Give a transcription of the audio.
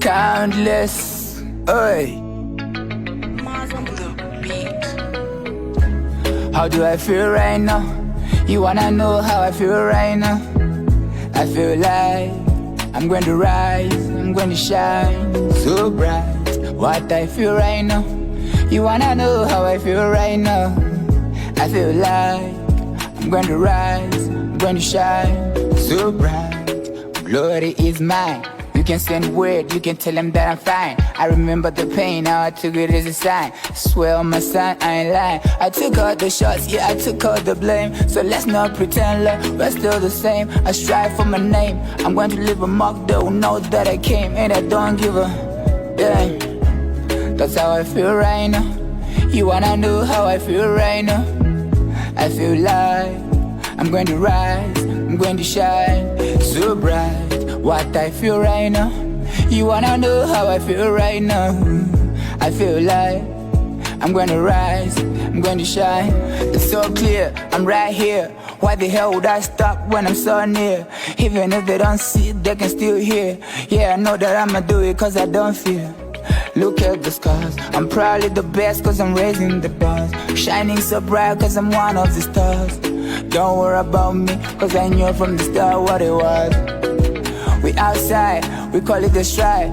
Countless, oi. How do I feel right now? You wanna know how I feel right now? I feel like I'm going to rise, I'm going to shine so bright. What I feel right now? You wanna know how I feel right now? I feel like I'm going to rise, I'm going to shine so bright. Glory is mine. You can send word, you can tell them that I'm fine. I remember the pain, now I took it as a sign. Swear on my son, I ain't lying. I took all the shots, yeah, I took all the blame. So let's not pretend like we're still the same. I strive for my name, I'm going to leave a mark, though, know that I came. And I don't give a damn. That's how I feel right now. You wanna know how I feel right now? I feel like I'm going to rise, I'm going to shine so bright. What I feel right now? You wanna know how I feel right now? I feel like I'm going to rise, I'm going to shine. It's so clear, I'm right here. Why the hell would I stop when I'm so near? Even if they don't see it, they can still hear. Yeah, I know that I'ma do it cause I don't fear. Look at the scars, I'm probably the best cause I'm raising the bars. Shining so bright cause I'm one of the stars. Don't worry about me cause I knew from the start what it was. We outside, we call it the stride.